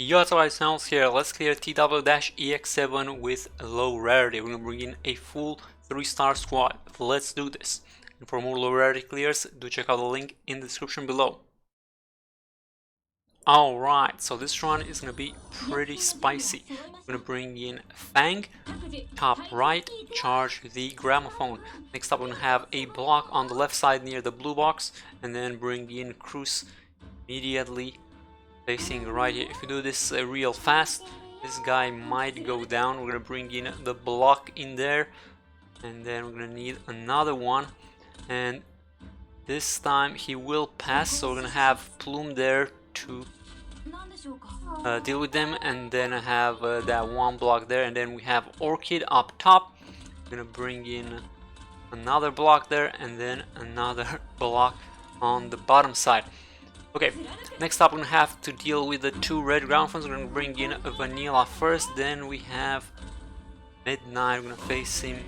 Yo, what's up, guys, here. Let's clear TW-EX-7 with low rarity. We're gonna bring in a full 3-star squad. Let's do this. And for more low rarity clears, do check out the link in the description below. Alright, so this run is gonna be pretty spicy. We're gonna bring in Fang, top right, charge the gramophone. Next up, we're gonna have a block on the left side near the blue box, and then bring in Cruz immediately facing right here. If you do this real fast, this guy might go down. We're gonna bring in the block in there, and then we're gonna need another one, and this time he will pass, so we're gonna have Plume there to deal with them, and then I have that one block there, and then we have Orchid up top. I'm gonna bring in another block there, and then another block on the bottom side. Okay, next up we're gonna have to deal with the two red ground phones. We're gonna bring in Vanilla first, then we have Midnight. We're gonna face him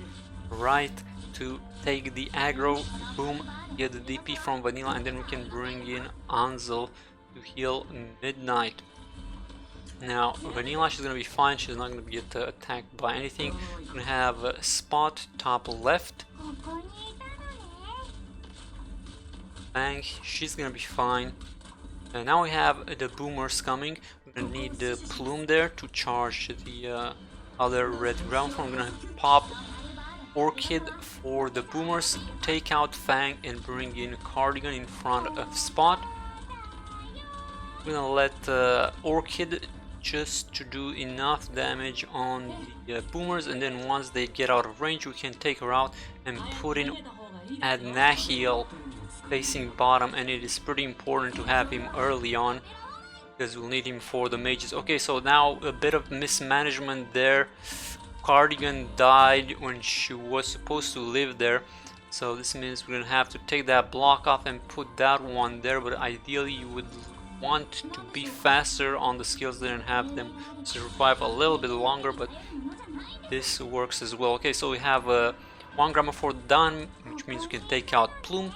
right to take the aggro, boom, get the DP from Vanilla, and then we can bring in Ansel to heal Midnight. Now Vanilla, she's gonna be fine, she's not gonna get attacked by anything. We're gonna have Spot top left. Bang, she's gonna be fine. And now we have the boomers coming. We're gonna need the Plume there to charge the other red ground form. We're gonna pop Orchid for the boomers, take out Fang, and bring in Cardigan in front of Spot. We're gonna let Orchid just to do enough damage on the boomers, and then once they get out of range, we can take her out and put in Arknights facing bottom, and it is pretty important to have him early on because we'll need him for the mages. Okay, so now a bit of mismanagement there. Cardigan died when she was supposed to live there, so this means we're gonna have to take that block off and put that one there, but ideally you would want to be faster on the skills there and have them survive a little bit longer, but this works as well. Okay, so we have one gramophone done, which means we can take out Plume.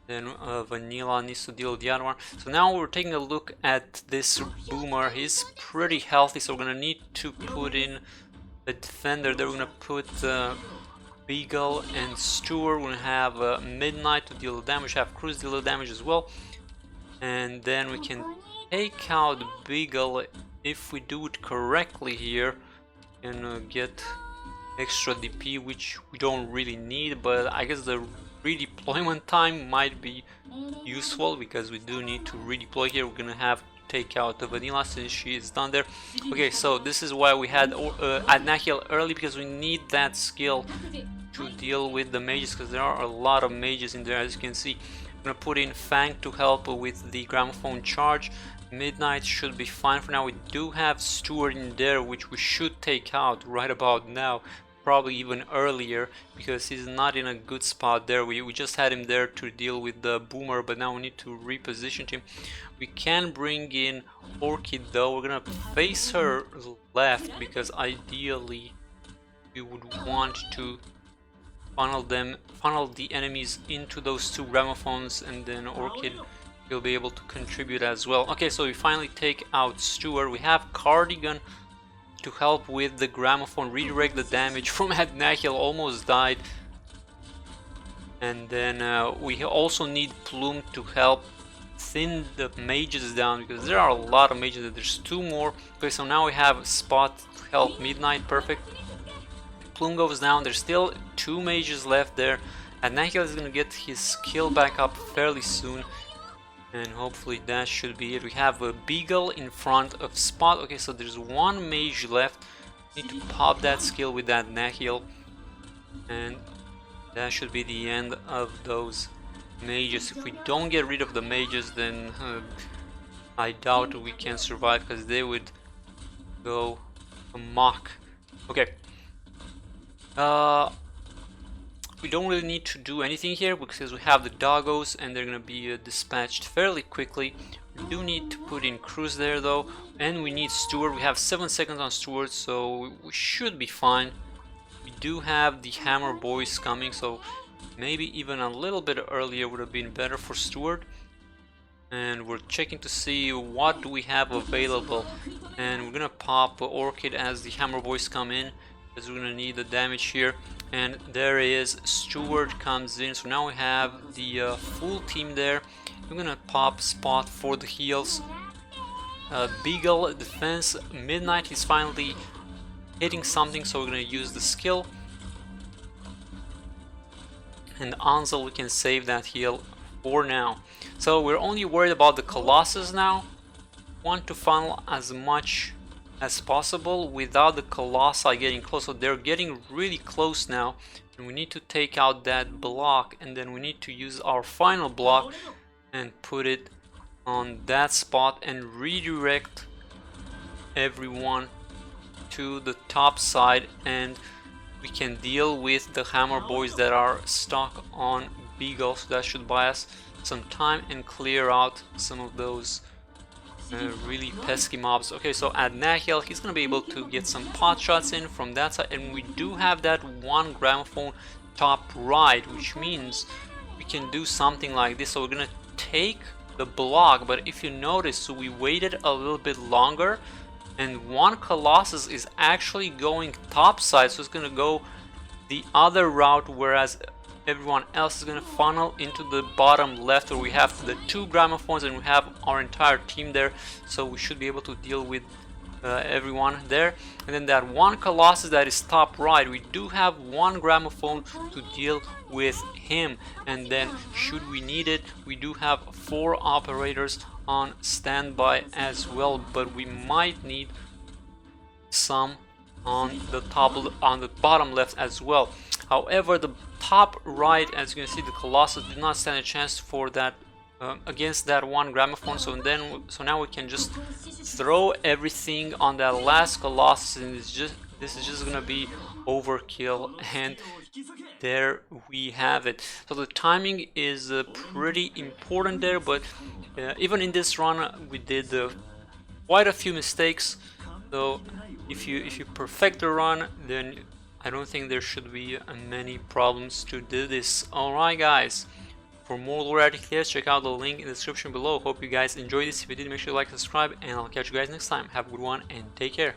Then Vanilla needs to deal with the other one. So now we're taking a look at this boomer. He's pretty healthy, so we're gonna need to put in a defender there. We're gonna put Beagle and Stewart. We're gonna have Midnight to deal the damage, have Cruz deal the damage as well, and then we can take out Beagle. If we do it correctly here, and get extra DP, which we don't really need, but I guess the redeployment time might be useful because we do need to redeploy here. We're gonna have to take out the Vanilla since she is done there. Okay, so this is why we had Arknights early, because we need that skill to deal with the mages, because there are a lot of mages in there, as you can see. I'm gonna put in Fang to help with the gramophone charge. Midnight should be fine for now. We do have Stewart in there, which we should take out right about now, probably even earlier, because he's not in a good spot there. We just had him there to deal with the boomer, but now we need to reposition him. We can bring in Orchid though. We're gonna face her left because ideally we would want to funnel the enemies into those two gramophones, and then Orchid will be able to contribute as well. Okay, so we finally take out Stewart. We have Cardigan to help with the gramophone, redirect the damage from Arknights, almost died. And then we also need Plume to help thin the mages down, because there are a lot of mages. There's two more. Okay, so now we have Spot to help Midnight, perfect. Plume goes down, there's still two mages left there. Arknights is gonna get his skill back up fairly soon, and hopefully that should be it. We have a Beagle in front of Spot. Okay, so there's one mage left. Need to pop that skill with that Arknights, and that should be the end of those mages. If we don't get rid of the mages, then I doubt we can survive, because they would go amok. Okay. We don't really need to do anything here because we have the doggos and they're gonna be dispatched fairly quickly. We do need to put in Cruz there though, and we need Stewart. We have 7 seconds on Stewart, so we should be fine. We do have the Hammer Boys coming, so maybe even a little bit earlier would have been better for Stewart. and we're checking to see what do we have available, and we're gonna pop Orchid as the Hammer Boys come in, because we're gonna need the damage here. And there is Stewart comes in, so now we have the full team there. We're gonna pop Spot for the heals. Beagle defense. Midnight is finally hitting something, so we're gonna use the skill. And Ansel, we can save that heal for now. So we're only worried about the Colossus now. Want to funnel as much as possible without the Colossi getting close. So they're getting really close now, and we need to take out that block, and then we need to use our final block and put it on that spot and redirect everyone to the top side, and we can deal with the Hammer Boys that are stuck on Beagle. So that should buy us some time and clear out some of those really pesky mobs. Okay, so at Nahil, he's gonna be able to get some pot shots in from that side, and we do have that one gramophone top right, which means we can do something like this. So we're gonna take the block, but if you notice, so we waited a little bit longer, and one Colossus is actually going top side, so it's gonna go the other route, whereas everyone else is gonna funnel into the bottom left, where we have the two gramophones and we have our entire team there. So we should be able to deal with everyone there. And then that one Colossus that is top right, we do have one gramophone to deal with him, and then should we need it, we do have 4 operators on standby as well, but we might need some on the bottom left as well. However, the top right, as you can see, the Colossus did not stand a chance for that against that one gramophone. So now we can just throw everything on that last Colossus, and this is just gonna be overkill. And there we have it. So the timing is pretty important there, but even in this run we did quite a few mistakes. So if you perfect the run, then I don't think there should be many problems to do this. Alright guys, for more Rarity clears, check out the link in the description below. Hope you guys enjoyed this. If you did, make sure to like and subscribe, and I'll catch you guys next time. Have a good one and take care.